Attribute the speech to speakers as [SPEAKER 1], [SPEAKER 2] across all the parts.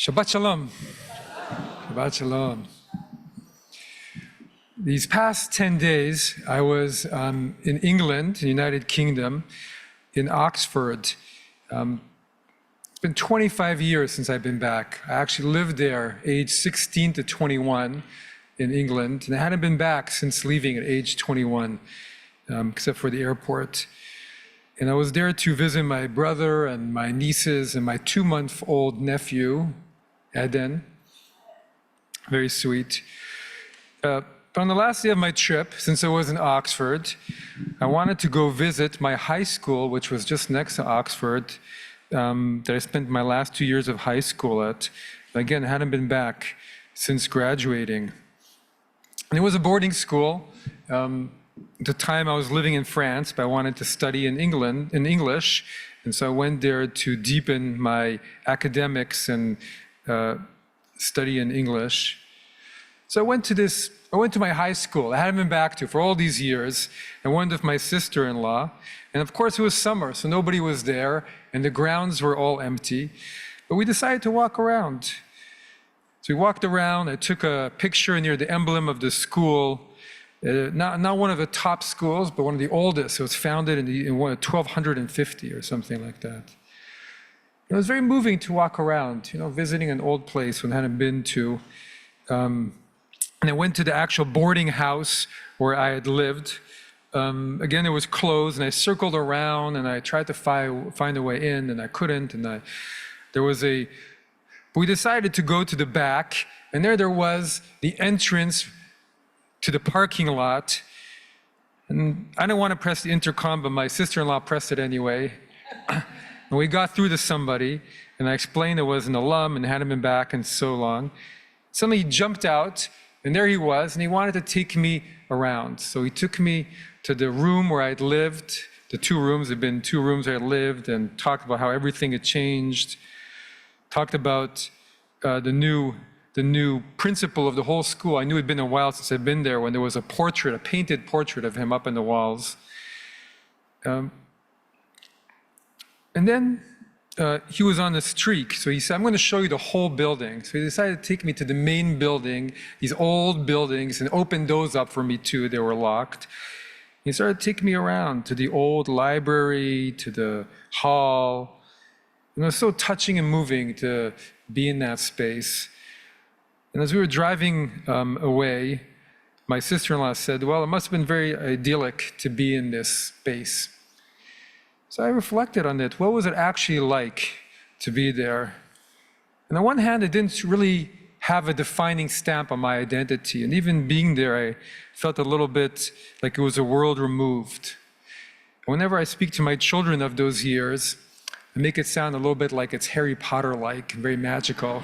[SPEAKER 1] Shabbat Shalom. Shabbat Shalom. These past 10 days, I was in England, the United Kingdom, in Oxford. It's been 25 years since I've been back. I actually lived there, age 16 to 21 in England, and I hadn't been back since leaving at age 21, except for the airport. And I was there to visit my brother and my nieces and my 2-month-old nephew, Eden. Very sweet. But on the last day of my trip, since I was in Oxford, I wanted to go visit my high school, which was just next to Oxford, that I spent my last 2 years of high school at. Again, I hadn't been back since graduating. And it was a boarding school. At the time I was living in France, but I wanted to study in English. And so I went there to deepen my academics and study in English. So I went to my high school. I hadn't been back to for all these years. I went with my sister-in-law. And of course it was summer, so nobody was there, and the grounds were all empty. But we decided to walk around. So we walked around. I took a picture near the emblem of the school. Not one of the top schools, but one of the oldest. It was founded in 1250 or something like that. It was very moving to walk around, visiting an old place one hadn't been to. And I went to the actual boarding house where I had lived. Again, it was closed, and I circled around, and I tried to find a way in, and I couldn't. And we decided to go to the back, and there was the entrance to the parking lot. And I didn't want to press the intercom, but my sister-in-law pressed it anyway. And we got through to somebody, and I explained it was an alum and hadn't been back in so long. Suddenly he jumped out, and there he was, and he wanted to take me around. So he took me to the room where I'd lived. The 2 rooms had been 2 rooms where I lived, and talked about how everything had changed. Talked about the new principal of the whole school. I knew it'd been a while since I'd been there, when there was a painted portrait of him up on the walls. And then he was on a streak, so he said, I'm going to show you the whole building. So he decided to take me to the main building, these old buildings, and opened those up for me too. They were locked. He started taking me around to the old library, to the hall. And it was so touching and moving to be in that space. And as we were driving away, my sister-in-law said, well, it must have been very idyllic to be in this space. So I reflected on it. What was it actually like to be there? And on one hand, it didn't really have a defining stamp on my identity. And even being there, I felt a little bit like it was a world removed. Whenever I speak to my children of those years, I make it sound a little bit like it's Harry Potter-like, very magical.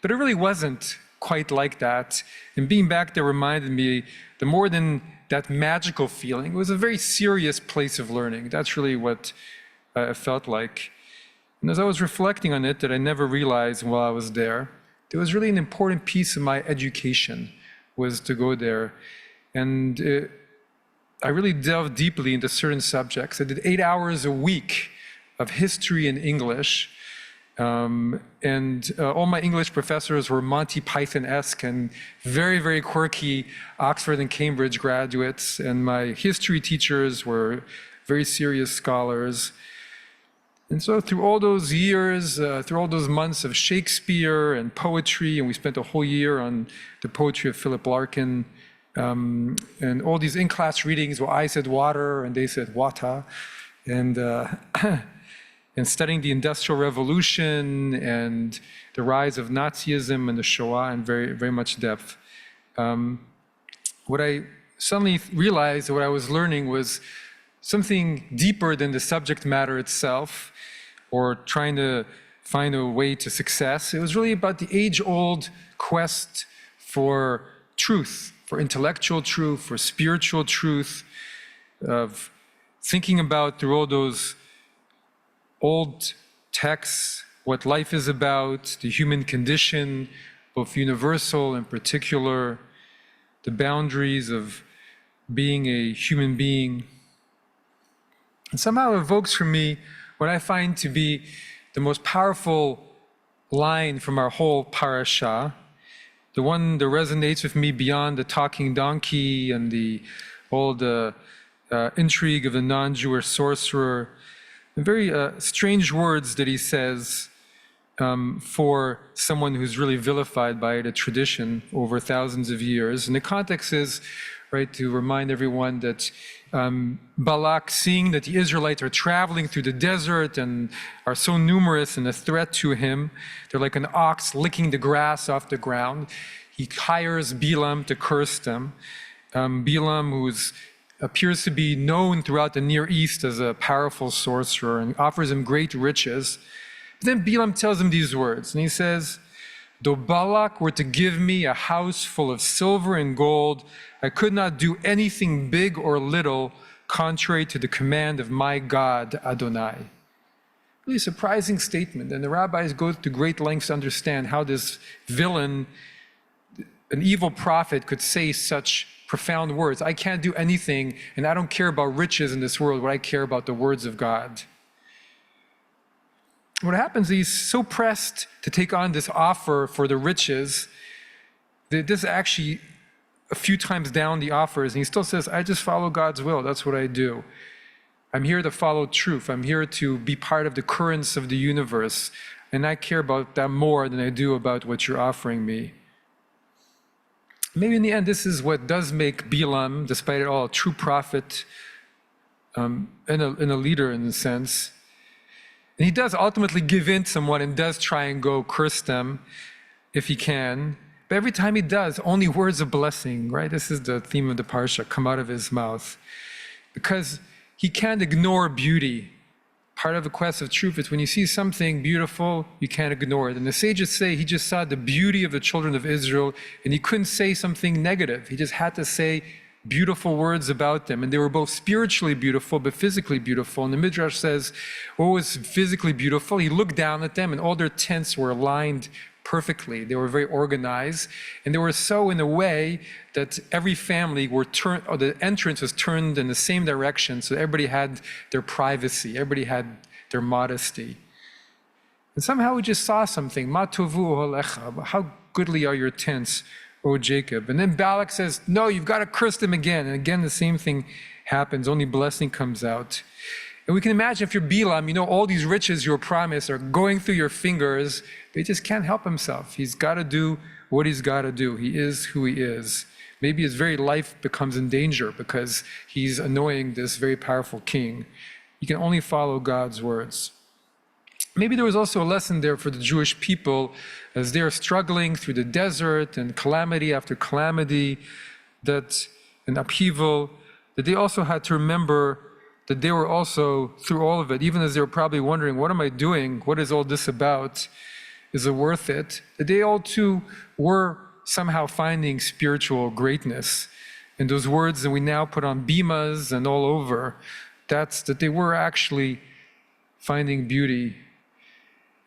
[SPEAKER 1] But it really wasn't quite like that. And being back there reminded me that more than that magical feeling, it was a very serious place of learning. That's really what it felt like. And as I was reflecting on it, that I never realized while I was there, it was really an important piece of my education, was to go there. And I really delved deeply into certain subjects. I did 8 hours a week of history and English. All my English professors were Monty Python-esque and very, very quirky Oxford and Cambridge graduates. And my history teachers were very serious scholars. And so through all those years, through all those months of Shakespeare and poetry, and we spent a whole year on the poetry of Philip Larkin, and all these in-class readings where I said water and they said wata, and studying the Industrial Revolution and the rise of Nazism and the Shoah in very, very much depth. What I suddenly realized, what I was learning, was something deeper than the subject matter itself, or trying to find a way to success. It was really about the age-old quest for truth, for intellectual truth, for spiritual truth, of thinking about through all those old texts, what life is about, the human condition, both universal and particular, the boundaries of being a human being. And somehow evokes for me what I find to be the most powerful line from our whole parasha, the one that resonates with me beyond the talking donkey and all the intrigue of the non-Jewish sorcerer, the very strange words that he says for someone who's really vilified by the tradition over thousands of years. And the context is, right, to remind everyone that Balak, seeing that the Israelites are traveling through the desert and are so numerous and a threat to him, they're like an ox licking the grass off the ground. He hires Balaam to curse them. Balaam, who appears to be known throughout the Near East as a powerful sorcerer, and offers him great riches. But then Balaam tells him these words, and he says, "Though Balak were to give me a house full of silver and gold, I could not do anything big or little contrary to the command of my God, Adonai." Really surprising statement, and the rabbis go to great lengths to understand how this villain, an evil prophet, could say such profound words. I can't do anything, and I don't care about riches in this world, but I care about the words of God. What happens is he's so pressed to take on this offer for the riches that this actually, a few times down the offers, and he still says, I just follow God's will, that's what I do. I'm here to follow truth, I'm here to be part of the currents of the universe, and I care about that more than I do about what you're offering me. Maybe in the end, this is what does make Balaam, despite it all, a true prophet and a leader in a sense. And he does ultimately give in to someone and does try and go curse them if he can. But every time he does, only words of blessing, right? This is the theme of the parsha, come out of his mouth. Because he can't ignore beauty. Part of the quest of truth is when you see something beautiful, you can't ignore it. And the sages say he just saw the beauty of the children of Israel, and he couldn't say something negative. He just had to say beautiful words about them. And they were both spiritually beautiful, but physically beautiful. And the Midrash says, what was physically beautiful? He looked down at them, and all their tents were aligned perfectly. They were very organized, and they were so in a way that every family were turned, or the entrance was turned in the same direction, so everybody had their privacy, everybody had their modesty. And somehow we just saw something, Ma tovu olecha, how goodly are your tents, O Jacob. And then Balak says, no, you've got to curse them again. And again, the same thing happens, only blessing comes out. And we can imagine if you're Balaam, you know, all these riches you were promised are going through your fingers, but he just can't help himself. He's got to do what he's got to do. He is who he is. Maybe his very life becomes in danger because he's annoying this very powerful king. He can only follow God's words. Maybe there was also a lesson there for the Jewish people as they're struggling through the desert and calamity after calamity, that an upheaval, that they also had to remember that they were also, through all of it, even as they were probably wondering, what am I doing? What is all this about? Is it worth it? That they all too were somehow finding spiritual greatness. And those words that we now put on bimas and all over, that's that they were actually finding beauty.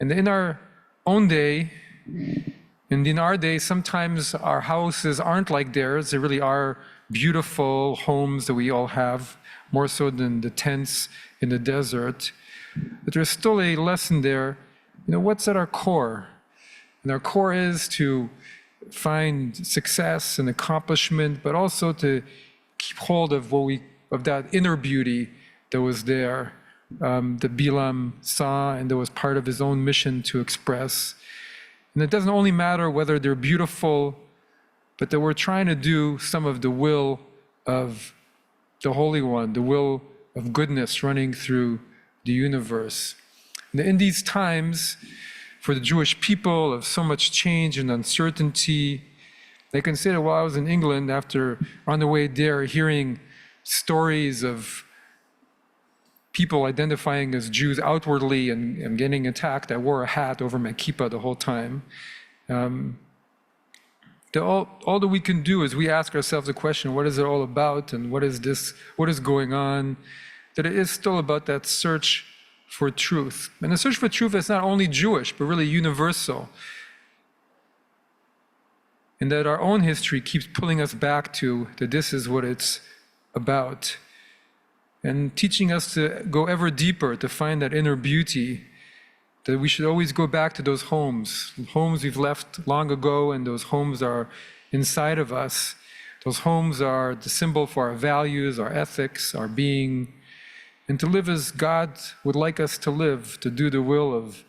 [SPEAKER 1] And in our own day, and in our day, sometimes our houses aren't like theirs. They really are beautiful homes that we all have, more so than the tents in the desert. But there's still a lesson there. You know, what's at our core? And our core is to find success and accomplishment, but also to keep hold of of that inner beauty that was there, that Balaam saw, and that was part of his own mission to express. And it doesn't only matter whether they're beautiful, but that we're trying to do some of the will of the Holy One, the will of goodness running through the universe. And in these times, for the Jewish people of so much change and uncertainty, I can say that while I was in England, after on the way there, hearing stories of people identifying as Jews outwardly and getting attacked, I wore a hat over my kippah the whole time. All that we can do is we ask ourselves the question, what is it all about, and what is going on? That it is still about that search for truth. And the search for truth is not only Jewish, but really universal. And that our own history keeps pulling us back to that this is what it's about. And teaching us to go ever deeper, to find that inner beauty, that we should always go back to those homes we've left long ago, and those homes are inside of us. Those homes are the symbol for our values, our ethics, our being, and to live as God would like us to live, to do the will of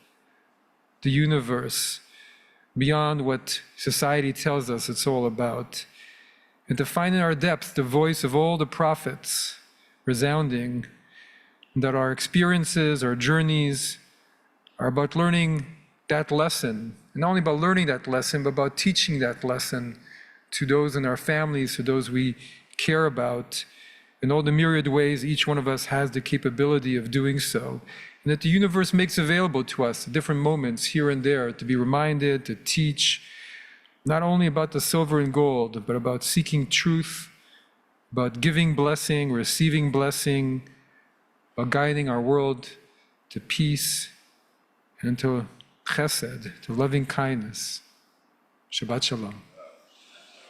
[SPEAKER 1] the universe beyond what society tells us it's all about, and to find in our depth the voice of all the prophets resounding, that our experiences, our journeys are about learning that lesson, and not only about learning that lesson, but about teaching that lesson to those in our families, to those we care about, in all the myriad ways each one of us has the capability of doing so. And that the universe makes available to us at different moments here and there to be reminded, to teach, not only about the silver and gold, but about seeking truth, about giving blessing, receiving blessing, about guiding our world to peace and to chesed, to loving kindness. Shabbat Shalom.